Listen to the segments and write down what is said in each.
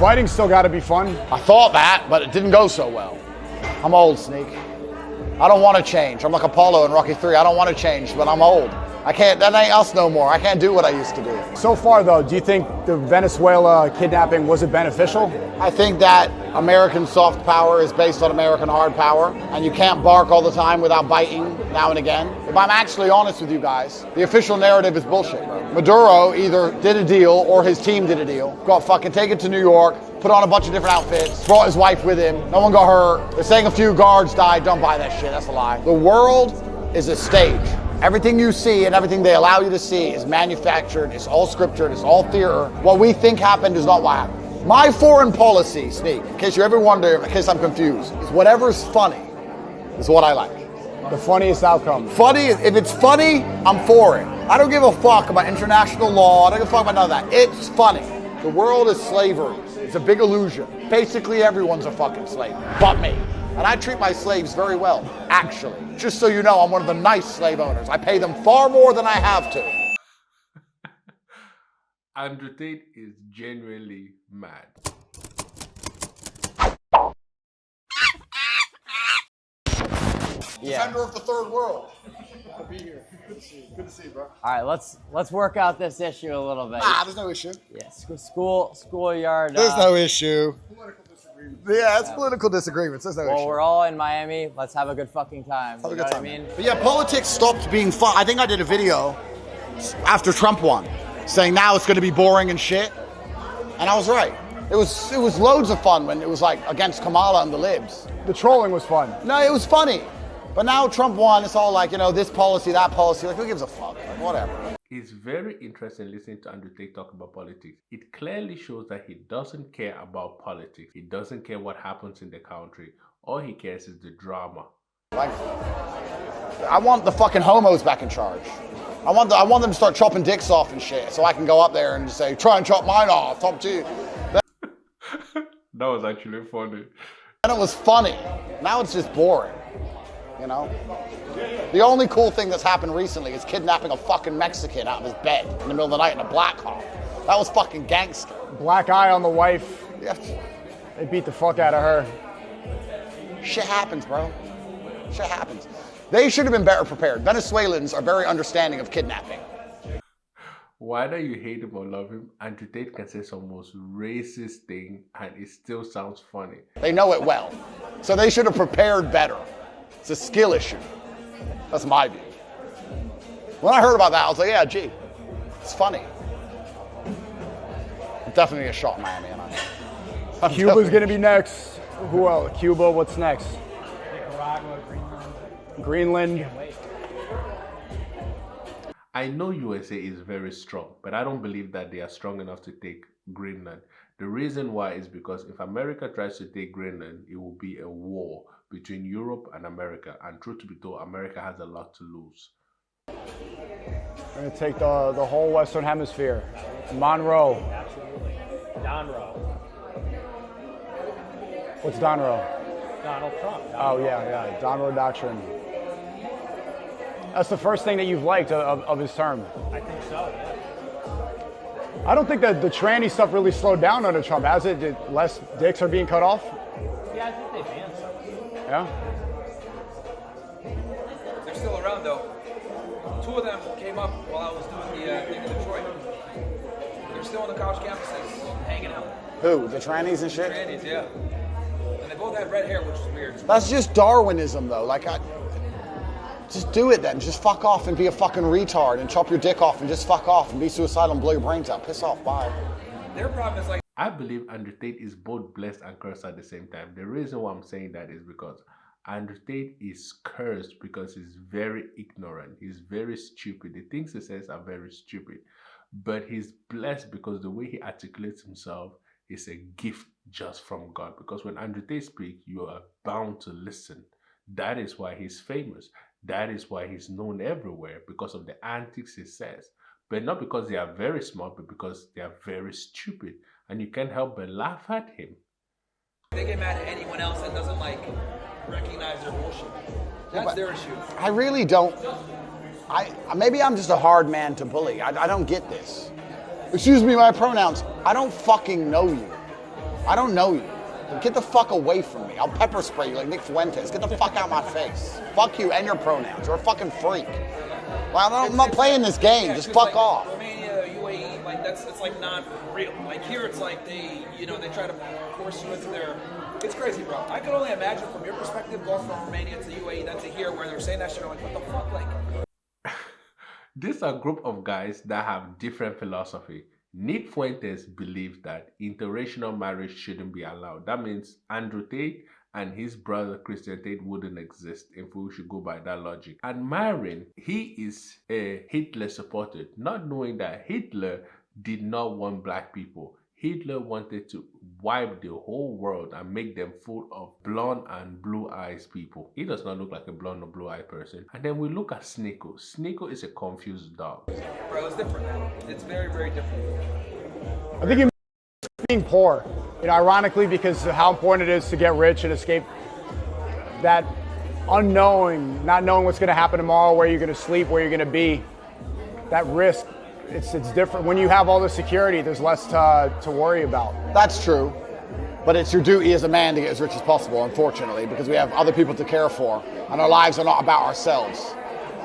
Fighting's still got to be fun. I thought that, but it didn't go so well. I'm old, Sneak. I don't want to change. I'm like Apollo in Rocky 3. I don't want to change, but I'm old. I can't, that ain't us no more. I can't do what I used to do. So far, though, do you think the Venezuela kidnapping, was it beneficial? I think that American soft power is based on American hard power, and you can't bark all the time without biting now and again. If I'm actually honest with you guys, the official narrative is bullshit, bro. Maduro either did a deal or his team did a deal, got fucking taken to New York, put on a bunch of different outfits, brought his wife with him, no one got hurt. They're saying a few guards died. Don't buy that shit, that's a lie. The world is a stage. Everything you see and everything they allow you to see is manufactured, it's all scriptured, it's all theater. What we think happened is not what happened. My foreign policy, Sneak, in case you ever wonder, in case I'm confused, is whatever's funny is what I like. The funniest outcome. Funny, if it's funny, I'm for it. I don't give a fuck about international law, I don't give a fuck about none of that. It's funny. The world is slavery. It's a big illusion. Basically everyone's a fucking slave, but me. And I treat my slaves very well, actually. Just so you know, I'm one of the nice slave owners. I pay them far more than I have to. Andrew Tate is genuinely mad. Defender of the third world. I'll be here. Good to see you. Good to see you, bro. All right, let's work out this issue a little bit. There's no issue. Yeah, schoolyard. There's no issue. Yeah, it's political disagreements. There's no issue. Well, we're all in Miami. Let's have a good fucking time. Have a You good know time. what I mean? But yeah, politics stopped being fun. I think I did a video after Trump won, saying now it's going to be boring and shit. And I was right. It was loads of fun when it was like against Kamala and the libs. The trolling was fun. No, it was funny. But now Trump won, it's all like, you know, this policy, that policy. Like, who gives a fuck? Like, whatever. It's very interesting listening to Andrew Tate talk about politics. It clearly shows that he doesn't care about politics. He doesn't care what happens in the country. All he cares is the drama. Like, I want the fucking homos back in charge. I want them to start chopping dicks off and shit, so I can go up there and say, try and chop mine off, top two. That was actually funny. And it was funny. Now it's just boring. You know? The only cool thing that's happened recently is kidnapping a fucking Mexican out of his bed in the middle of the night in a black hole. That was fucking gangster. Black eye on the wife. Yeah. They beat the fuck out of her. Shit happens, bro. Shit happens. They should have been better prepared. Venezuelans are very understanding of kidnapping. Whether you hate him or love him, Andrew Tate can say some most racist thing and it still sounds funny. They know it well. So they should have prepared better. It's a skill issue. That's my view. When I heard about that, I was like, yeah, gee, it's funny. I'm definitely a shot in Miami. Cuba's going to be next. Who else? Cuba, what's next? Nicaragua, Greenland. I know USA is very strong, but I don't believe that they are strong enough to take Greenland. The reason why is because if America tries to take Greenland, it will be a war between Europe and America. And truth to be told, America has a lot to lose. We're going to take the whole Western Hemisphere. Monroe. Absolutely. Donroe. What's Donroe? Donald Trump. Oh, yeah. Donroe Doctrine. That's the first thing that you've liked of his term. I think so, yeah. I don't think that the tranny stuff really slowed down under Trump, has it? Did less dicks are being cut off? Yeah, I think they banned some. Yeah? They're still around, though. Two of them came up while I was doing the thing in Detroit. They're still on the college campuses, hanging out. Who? The trannies and shit? Trannies, yeah. And they both had red hair, which is weird. That's just Darwinism, though. Like, just do it then. Just fuck off and be a fucking retard and chop your dick off and just fuck off and be suicidal and blow your brains out. Piss off. Bye. Their problem is like, I believe Andrew Tate is both blessed and cursed at the same time. The reason why I'm saying that is because Andrew Tate is cursed because he's very ignorant. He's very stupid. The things he says are very stupid. But he's blessed because the way he articulates himself is a gift just from God. Because when Andrew Tate speaks, you are bound to listen. That is why he's famous. That is why he's known everywhere, because of the antics he says. But not because they are very smart, but because they are very stupid. And you can't help but laugh at him. they get mad at anyone else that doesn't like recognize their bullshit. That's their issue. I really don't. Maybe I'm just a hard man to bully. I don't get this. Excuse me, my pronouns. I don't fucking know you. I don't know you. Get the fuck away from me. I'll pepper spray you like Nick Fuentes. Get the fuck out of my face. Fuck you and your pronouns. You're a fucking freak. Well, I'm not playing this game. Yeah, just 'cause, fuck like, off. Romania, UAE, like it's like not real. Like here, it's like they try to force you into their. It's crazy, bro. I can only imagine from your perspective going from Romania to UAE, then to here, where they're saying that shit. I'm like, what the fuck, like. These are a group of guys that have different philosophy. Nick Fuentes believes that interracial marriage shouldn't be allowed. That means Andrew Tate and his brother Christian Tate wouldn't exist if we should go by that logic. And Myron, he is a Hitler supporter, not knowing that Hitler did not want black people. Hitler wanted to wipe the whole world and make them full of blonde and blue eyes people. He does not look like a blonde or blue eyed person. And then we look at SNEAKO. SNEAKO is a confused dog. Bro, it's different, man. It's very, very different. I think being poor, ironically, because of how important it is to get rich and escape that unknowing, not knowing what's going to happen tomorrow, where you're going to sleep, where you're going to be, that risk. It's different. When you have all the security, there's less to worry about. That's true. But it's your duty as a man to get as rich as possible, unfortunately, because we have other people to care for, and our lives are not about ourselves.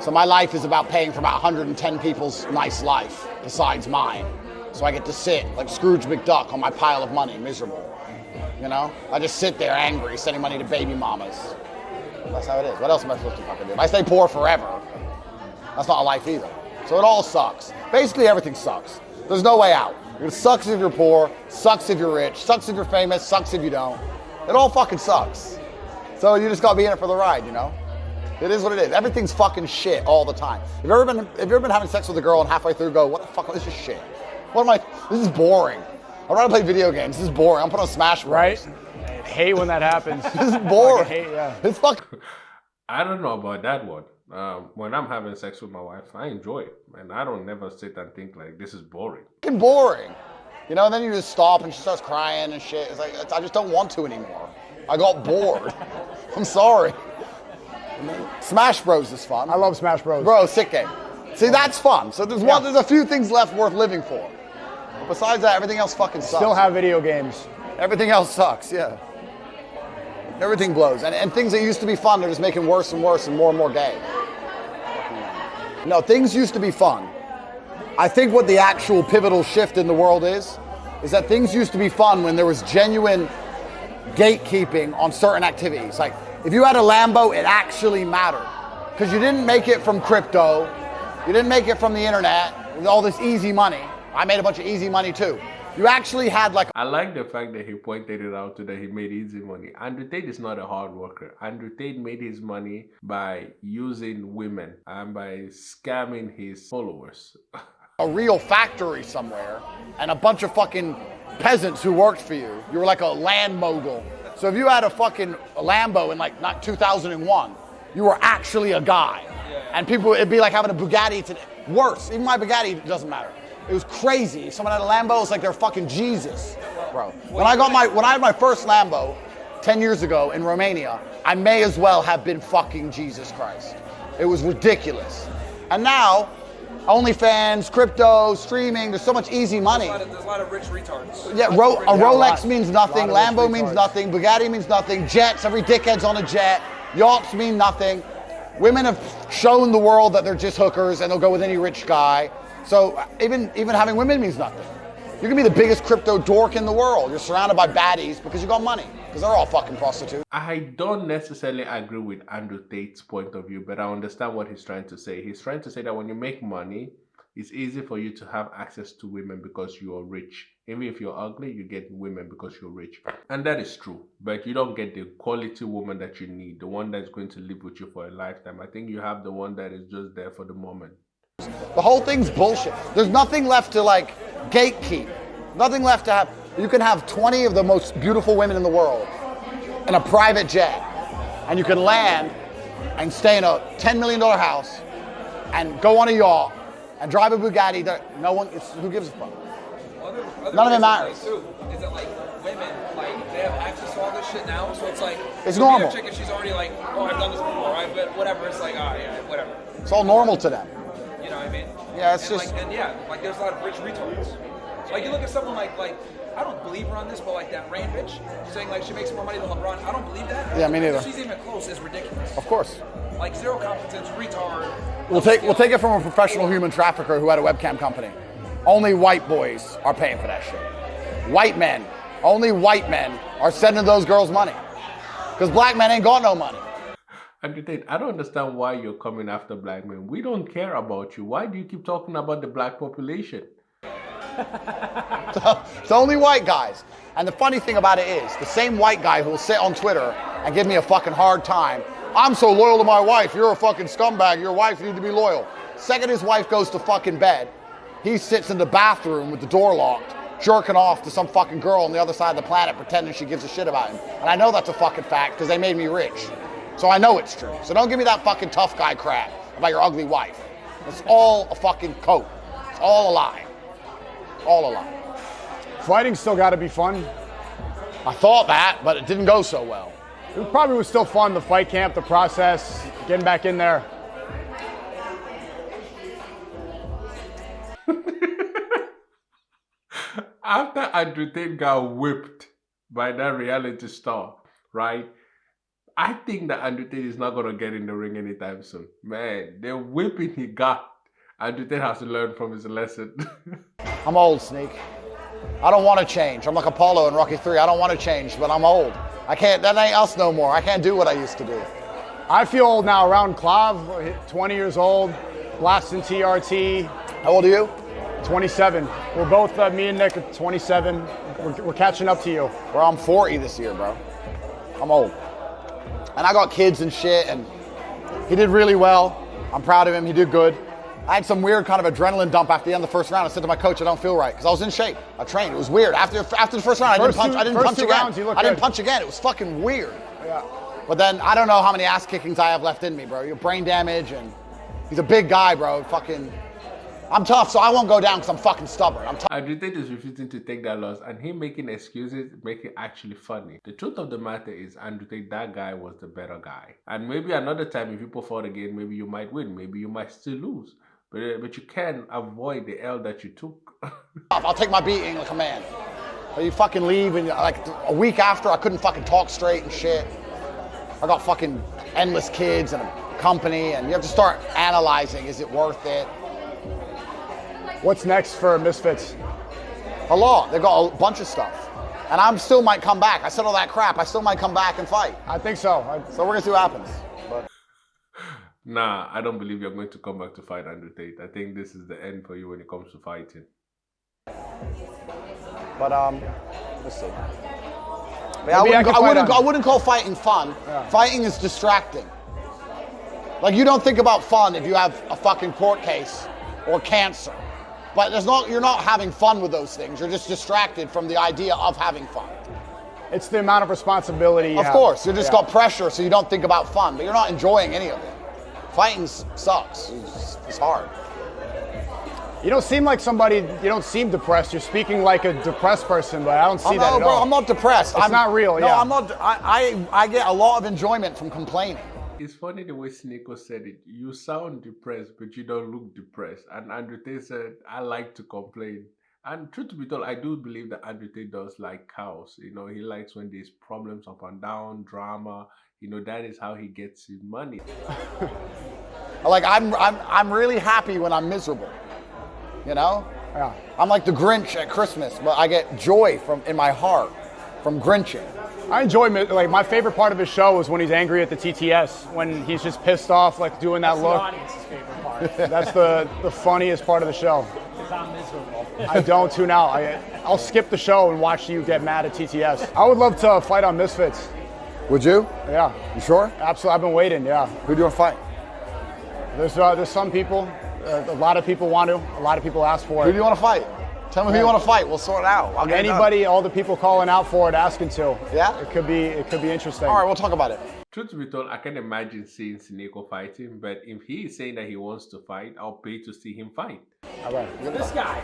So my life is about paying for about 110 people's nice life, besides mine. So I get to sit like Scrooge McDuck on my pile of money, miserable. I just sit there angry, sending money to baby mamas. That's how it is. What else am I supposed to fucking do? If I stay poor forever, that's not a life either. So it all sucks. Basically, everything sucks. There's no way out. It sucks if you're poor, sucks if you're rich, sucks if you're famous, sucks if you don't. It all fucking sucks. So you just gotta be in it for the ride, It is what it is. Everything's fucking shit all the time. Have you ever been having sex with a girl and halfway through go, what the fuck, this is shit. This is boring. I'd rather play video games. This is boring. I'm putting on Smash Bros. Right? I hate when that happens. This is boring. Yeah. It's fucking... I don't know about that one. When I'm having sex with my wife, I enjoy it. And I don't never sit and think like, this is boring. Fucking boring. And then you just stop and she starts crying and shit. It's like, I just don't want to anymore. I got bored. I'm sorry. Smash Bros is fun. I love Smash Bros. Bro, sick game. See, that's fun. So there's a few things left worth living for. Besides that, everything else fucking sucks. Still have video games. Everything else sucks, yeah. Everything blows. And things that used to be fun, they're just making worse and worse and more gay. No, things used to be fun. I think what the actual pivotal shift in the world is that things used to be fun when there was genuine gatekeeping on certain activities. Like, if you had a Lambo, it actually mattered. Because you didn't make it from crypto, you didn't make it from the internet, with all this easy money. I made a bunch of easy money too. You actually had like... I like the fact that he pointed it out that he made easy money. Andrew Tate is not a hard worker. Andrew Tate made his money by using women and by scamming his followers. A real factory somewhere and a bunch of fucking peasants who worked for you. You were like a land mogul. So if you had a fucking Lambo in like not 2001, you were actually a guy. And people, it'd be like having a Bugatti today. Worse, even my Bugatti doesn't matter. It was crazy. Someone had a Lambo, it's like they're fucking Jesus, bro. When I had my first Lambo 10 years ago in Romania, I may as well have been fucking Jesus Christ. It was ridiculous. And now, OnlyFans, crypto, streaming, there's so much easy money. There's a lot of rich retards. Yeah, a Rolex means nothing, Lambo means nothing, Bugatti means nothing, jets, every dickhead's on a jet, yachts mean nothing. Women have shown the world that they're just hookers and they'll go with any rich guy. So even having women means nothing. You can be the biggest crypto dork in the world. You're surrounded by baddies because you got money. Because they're all fucking prostitutes. I don't necessarily agree with Andrew Tate's point of view, but I understand what he's trying to say. He's trying to say that when you make money, it's easy for you to have access to women because you are rich. Even if you're ugly, you get women because you're rich. And that is true. But you don't get the quality woman that you need, the one that's going to live with you for a lifetime. I think you have the one that is just there for the moment. The whole thing's bullshit. There's nothing left to like gatekeep. Nothing left to have. You can have 20 of the most beautiful women in the world in a private jet. And you can land and stay in a $10 million house and go on a yacht and drive a Bugatti. No one, who gives a fuck? None of it matters. Too, is that like women, like they have access to all this shit now, so it's like it's normal. A chick and she's already like, oh, I've done this before, but whatever. It's like, oh yeah, whatever. It's all normal to them. You know what I mean? Yeah, it's and just like, and yeah, like there's a lot of rich retards. Like you look at someone like I don't believe her on this, but like that Rain bitch saying like she makes more money than LeBron. I don't believe that. Yeah, me neither. She's even close is ridiculous. Of course. Like zero competence, retard. We'll take it from a professional human trafficker who had a webcam company. Only white boys are paying for that shit. White men, only white men are sending those girls money. Because black men ain't got no money. Andrew Tate, I don't understand why you're coming after black men. We don't care about you. Why do you keep talking about the black population? It's only white guys. And the funny thing about it is, the same white guy who will sit on Twitter and give me a fucking hard time. I'm so loyal to my wife. You're a fucking scumbag. Your wife, you need to be loyal. Second his wife goes to fucking bed, he sits in the bathroom with the door locked, jerking off to some fucking girl on the other side of the planet pretending she gives a shit about him. And I know that's a fucking fact because they made me rich. So I know it's true. So don't give me that fucking tough guy crap about your ugly wife. It's all a fucking coat. It's all a lie. All a lie. Fighting's still got to be fun. I thought that, but it didn't go so well. It probably was still fun, the fight camp, the process, getting back in there. After Andrew Tate got whipped by that reality star, right? I think that Andrew Tate is not going to get in the ring anytime soon. Man, the whipping he got, Andrew Tate has to learn from his lesson. I'm old, Sneak. I don't want to change. I'm like Apollo in Rocky 3. I don't want to change, but I'm old. I can't, that ain't us no more. I can't do what I used to do. I feel old now around Clav, 20 years old, blasting TRT. How old are you? 27. We're both, me and Nick, are 27. We're catching up to you. Well, I'm 40 this year, bro. I'm old. And I got kids and shit, and he did really well. I'm proud of him. He did good. I had some weird kind of adrenaline dump after the end of the first round. I said to my coach, I don't feel right, because I was in shape. I trained. It was weird. After the first round, I didn't punch again. I didn't punch again. It was fucking weird. Yeah. But then I don't know how many ass kickings I have left in me, bro. You're brain damage, and he's a big guy, bro. Fucking, I'm tough, so I won't go down because I'm fucking stubborn. I'm tough. Andrew Tate is refusing to take that loss, and him making excuses make it actually funny. The truth of the matter is, Andrew Tate, that guy was the better guy. And maybe another time, if you fought again, maybe you might win. Maybe you might still lose. But you can avoid the L that you took. I'll take my beating like a man. But you fucking leave, and like a week after, I couldn't fucking talk straight and shit. I got fucking endless kids and a company, and you have to start analyzing, is it worth it? What's next for Misfits? A lot. They've got a bunch of stuff. And I still might come back. I said all that crap. I still might come back and fight. I think so. So we're going to see what happens. But Nah, I don't believe you're going to come back to fight Andrew Tate. I think this is the end for you when it comes to fighting. But let's see. But I wouldn't call fighting fun. Yeah. Fighting is distracting. Like, you don't think about fun if you have a fucking court case or cancer. But you're not having fun with those things. You're just distracted from the idea of having fun. It's the amount of responsibility you have. Of course, you just got pressure, so you don't think about fun, but you're not enjoying any of it. Fighting sucks. It's hard. You don't seem like somebody, you don't seem depressed. You're speaking like a depressed person, but I don't see that at all. I'm not depressed. It's not real, no, yeah. I'm not. I get a lot of enjoyment from complaining. It's funny the way SNEAKO said it. You sound depressed, but you don't look depressed. And Andrew Tate said, I like to complain. And truth to be told, I do believe that Andrew Tate does like chaos. You know, he likes when there's problems up and down, drama. You know, that is how he gets his money. Like, I'm really happy when I'm miserable. You know? Yeah. I'm like the Grinch at Christmas, but I get joy in my heart from Grinching. I enjoy, like, my favorite part of his show is when he's angry at the TTS, when he's just pissed off, like doing that look. The audience's favorite part. That's the funniest part of the show. Because I'm miserable. I don't tune out. I'll skip the show and watch you get mad at TTS. I would love to fight on Misfits. Would you? Yeah. You sure? Absolutely. I've been waiting, yeah. Who do you want to fight? There's some people. A lot of people want to. A lot of people ask for it. Who do you want to fight? Tell me who you want to fight. We'll sort it out. I'll get anybody, all the people calling out for it, asking to. Yeah? It could be interesting. All right, we'll talk about it. Truth to be told, I can imagine seeing SNEAKO fighting, but if he is saying that he wants to fight, I'll pay to see him fight. All right. This guy.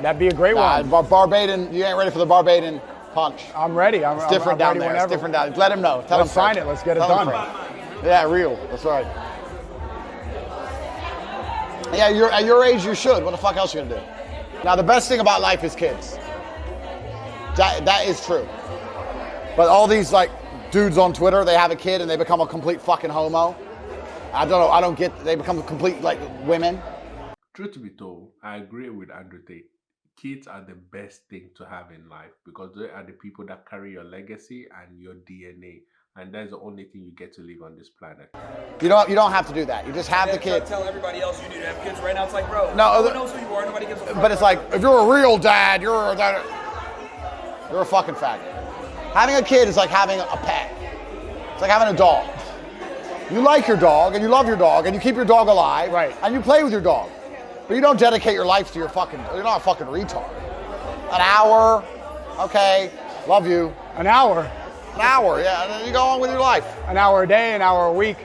That'd be a great one. Barbadian, you ain't ready for the Barbadian punch. I'm ready. It's different down there. It's different down there. Let him know. Tell him sign it. Let's get it done. Yeah, real. That's right. Yeah, at your age, you should. What the fuck else are you gonna do? Now, the best thing about life is kids. That is true. But all these like dudes on Twitter, they have a kid and they become a complete fucking homo. I don't know. I don't get. They become complete like women. Truth to be told, I agree with Andrew Tate. Kids are the best thing to have in life because they are the people that carry your legacy and your DNA, and that's the only thing you get to live on this planet. You don't have to do that. You just have the kid. Tell everybody else you need to have kids right now. It's like, bro, no one knows who you are. Nobody gives a fuck. But it's like if you're a real dad, you're a fucking faggot. Having a kid is like having a pet. It's like having a dog. You like your dog and you love your dog and you keep your dog alive, right? And you play with your dog. But you don't dedicate your life to your you're not a fucking retard. An hour, okay, love you. An hour? An hour, yeah, and then you go on with your life. An hour a day, an hour a week.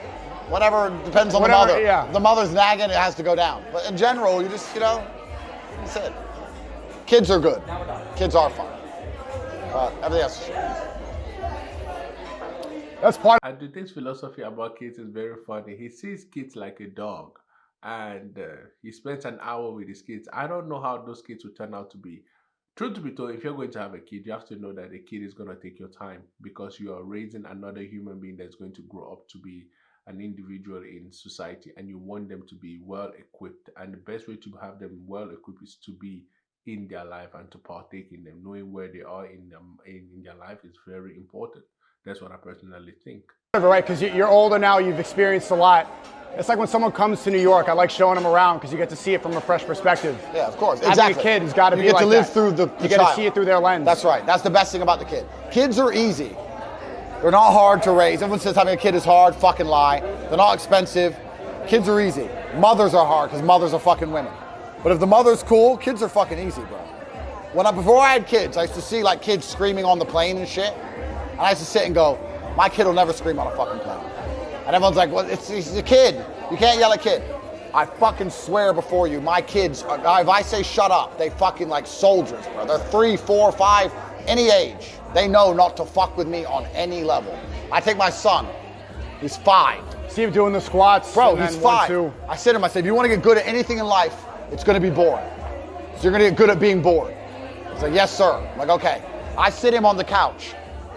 Whatever, depends on the mother. Yeah. The mother's nagging, it has to go down. But in general, you just, that's it. Kids are good. Kids are fun. Everything else is shit. That's part of Andrew Tate's philosophy about kids is very funny. He sees kids like a dog. And he spends an hour with his kids. I don't know how those kids will turn out to be. Truth to be told, if you're going to have a kid, you have to know that the kid is going to take your time because you are raising another human being that's going to grow up to be an individual in society, and you want them to be well equipped. And the best way to have them well equipped is to be in their life and to partake in them. Knowing where they are in their life is very important. That's what I personally think. Right, because you're older now, you've experienced a lot. It's like when someone comes to New York, I like showing them around because you get to see it from a fresh perspective. Yeah, of course. Having Exactly. a kid has got to be like that. You get to live through the You get to see it through their lens. That's right. That's the best thing about the kid. Kids are easy. They're not hard to raise. Everyone says having a kid is hard. Fucking lie. They're not expensive. Kids are easy. Mothers are hard because mothers are fucking women. But if the mother's cool, kids are fucking easy, bro. Before I had kids, I used to see like kids screaming on the plane and shit. And I used to sit and go, my kid will never scream on a fucking plane. And everyone's like, well, he's a kid. You can't yell at a kid. I fucking swear before you, my kids, if I say shut up, they fucking like soldiers, bro. They're 3, 4, 5, any age. They know not to fuck with me on any level. I take my son, he's 5. See him doing the squats. Bro, he's 5. I said to him, I said, if you want to get good at anything in life, it's going to be boring. So you're going to get good at being bored. He's like, yes, sir. I'm like, okay. I sit him on the couch.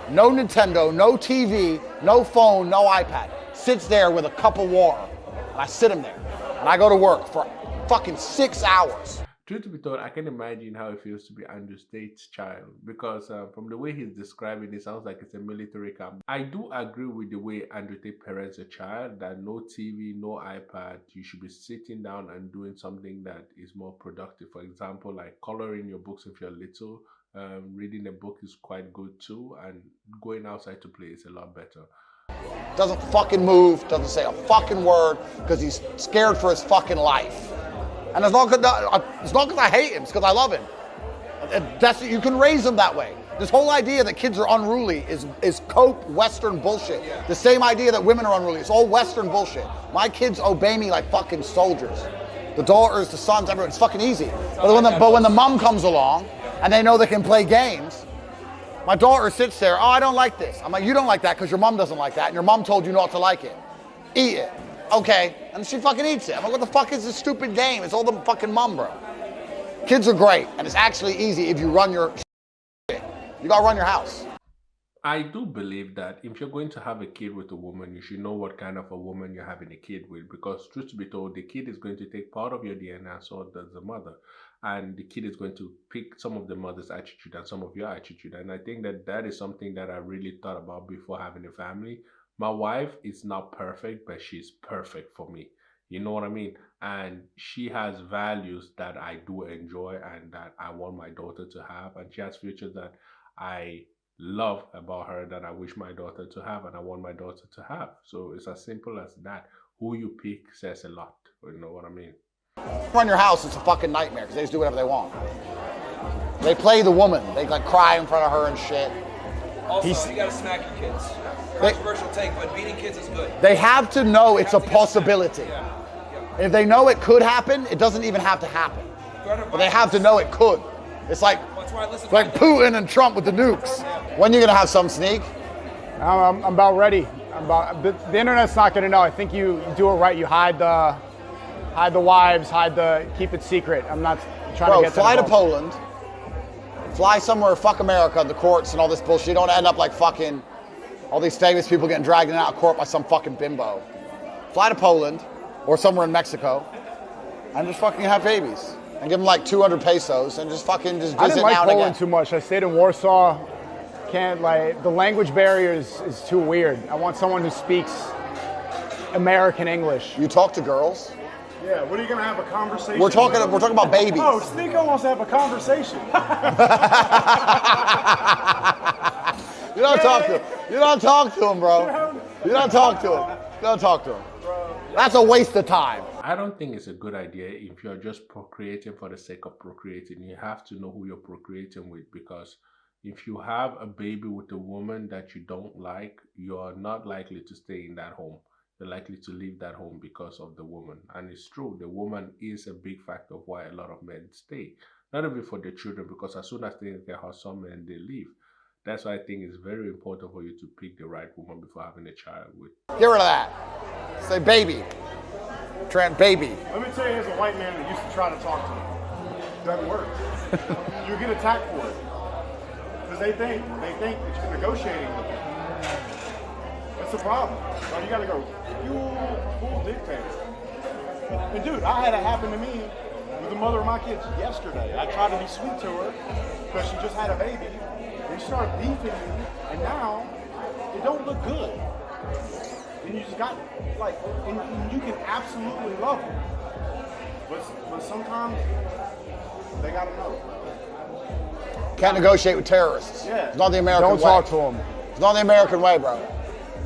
No Nintendo, no TV, no phone, no iPad. Sits there with a cup of water. And I sit him there. And I go to work for fucking 6 hours. Truth to be told, I can imagine how it feels to be Andrew Tate's child because from the way he's describing it, sounds like it's a military camp. I do agree with the way Andrew Tate parents a child, that no TV, no iPad, you should be sitting down and doing something that is more productive. For example, like coloring your books if you're little, reading a book is quite good too, and going outside to play is a lot better. Doesn't fucking move, doesn't say a fucking word because he's scared for his fucking life. And it's not because I hate him, it's because I love him. You can raise them that way. This whole idea that kids are unruly is cope Western bullshit. The same idea that women are unruly. It's all Western bullshit. My kids obey me like fucking soldiers. The daughters, the sons, everyone. It's fucking easy. But when the mom comes along and they know they can play games, my daughter sits there, oh, I don't like this. I'm like, you don't like that because your mom doesn't like that and your mom told you not to like it. Eat it. Okay. And she fucking eats it. I'm like, what the fuck is this stupid game? It's all the fucking mom, bro. Kids are great, and it's actually easy if you run your shit. You gotta run your house. I do believe that if you're going to have a kid with a woman, you should know what kind of a woman you're having a kid with, because truth to be told, the kid is going to take part of your DNA and so does the mother. And the kid is going to pick some of the mother's attitude and some of your attitude. And I think that that is something that I really thought about before having a family. My wife is not perfect, but she's perfect for me. You know what I mean? And she has values that I do enjoy and that I want my daughter to have. And she has features that I love about her that I wish my daughter to have and I want my daughter to have. So it's as simple as that. Who you pick says a lot. You know what I mean? Run your house, it's a fucking nightmare because they just do whatever they want. They play the woman. They like cry in front of her and shit. Also, you gotta smack your kids. Controversial take, but beating kids is good. They have to know it's a possibility. If they know it could happen, it doesn't even have to happen. But they have to know it could. It's like Putin and Trump with the nukes. When are you gonna have some Sneak? I'm about ready. The internet's not gonna know. I think you do it right. You hide the wives, keep it secret. I'm not trying to get fly to Poland. Fly somewhere, fuck America, the courts and all this bullshit. You don't end up like fucking all these famous people getting dragged in and out of court by some fucking bimbo. Fly to Poland or somewhere in Mexico and just fucking have babies. And give them like 200 pesos and just fucking just visit I didn't like now and Poland again. too much. I stayed in Warsaw. Can't like the language barrier is too weird. I want someone who speaks American English. You talk to girls? Yeah, what are you gonna have a conversation? We're talking about babies. Oh, SNEAKO wants to have a conversation. You don't talk to him. You don't talk to him, bro. You don't talk to him. You don't talk to him. That's a waste of time. I don't think it's a good idea if you're just procreating for the sake of procreating. You have to know who you're procreating with, because if you have a baby with a woman that you don't like, you're not likely to stay in that home. You're likely to leave that home because of the woman. And it's true, the woman is a big factor of why a lot of men stay. Not only for their children, because as soon as they get her some men, they leave. That's why I think it's very important for you to pick the right woman before having a child with. Get rid of that. Say baby. Trent, baby. Let me tell you, as a white man that used to try to talk to him, doesn't work. You get attacked for it because they think that you're negotiating with them. That's the problem. So you got to go full dictator. And dude, I had it happen to me with the mother of my kids yesterday. I tried to be sweet to her because she just had a baby. And she started beefing me, and now it don't look good. And you just got, like, and you can absolutely love them. But sometimes they gotta know. Can't negotiate with terrorists. Yeah. It's not the American way. Don't talk to them. It's not the American way, bro.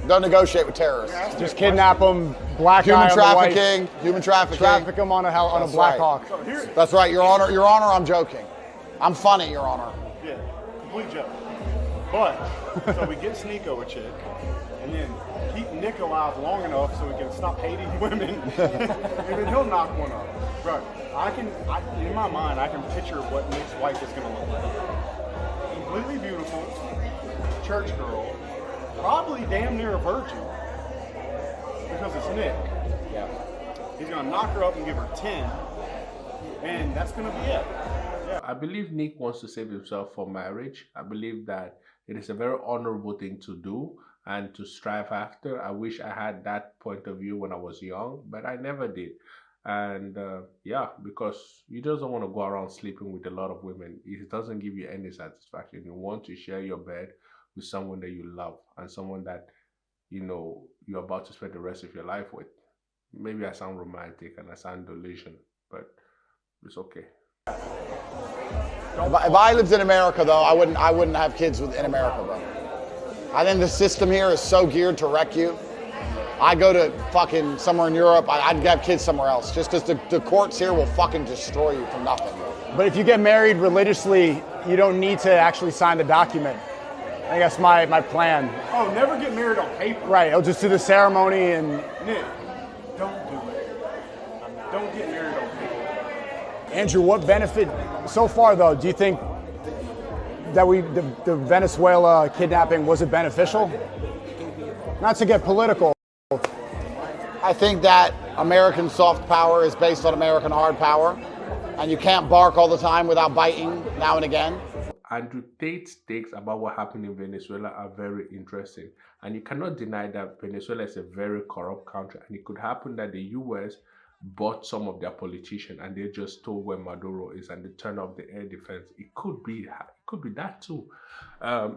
Don't negotiate with terrorists. Yeah, Just kidnap them, black Human eye on the white, trafficking. Human trafficking. traffic them on a That's Black right. Hawk. So here, That's right, Your Honor. Your Honor, I'm joking. I'm funny, Your Honor. yeah, complete joke. But, so we get SNEAKO a chick, and then keep Nick alive long enough so we can stop hating women, and then he'll knock one up. Bro, in my mind, I can picture what Nick's wife is gonna look like. Completely beautiful, church girl, probably damn near a virgin, because it's Nick. Yeah. He's gonna knock her up and give her 10, and that's gonna be it. I believe Nick wants to save himself for marriage. I believe that it is a very honorable thing to do and to strive after. I wish I had that point of view when I was young, but I never did. And yeah, because you just don't want to go around sleeping with a lot of women. It doesn't give you any satisfaction. You want to share your bed with someone that you love and someone that, you know, you're about to spend the rest of your life with. Maybe I sound romantic and I sound delusional, but it's okay. If I lived in America, though, I wouldn't have kids in America, bro. I think the system here is so geared to wreck you. I go to fucking somewhere in Europe, I'd have kids somewhere else, just because the courts here will fucking destroy you for nothing. But if you get married religiously, you don't need to actually sign the document. I think that's my plan. Oh, never get married on paper. Right, I'll just do the ceremony and Nick, don't do it. Don't get married on paper. Andrew, what benefit so far though? Do you think that the Venezuela kidnapping, was it beneficial? Not to get political. I think that American soft power is based on American hard power, and you can't bark all the time without biting now and again. Andrew Tate's takes about what happened in Venezuela are very interesting. And you cannot deny that Venezuela is a very corrupt country. And it could happen that the US bought some of their politicians and they just told where Maduro is and they turned off the air defense. It could be that too.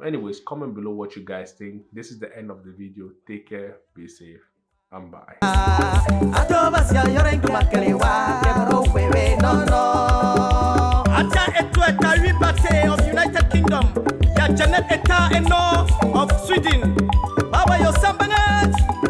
Anyways, comment below what you guys think. This is the end of the video. Take care, be safe, and bye. Of United Kingdom, Janet Eta of Sweden.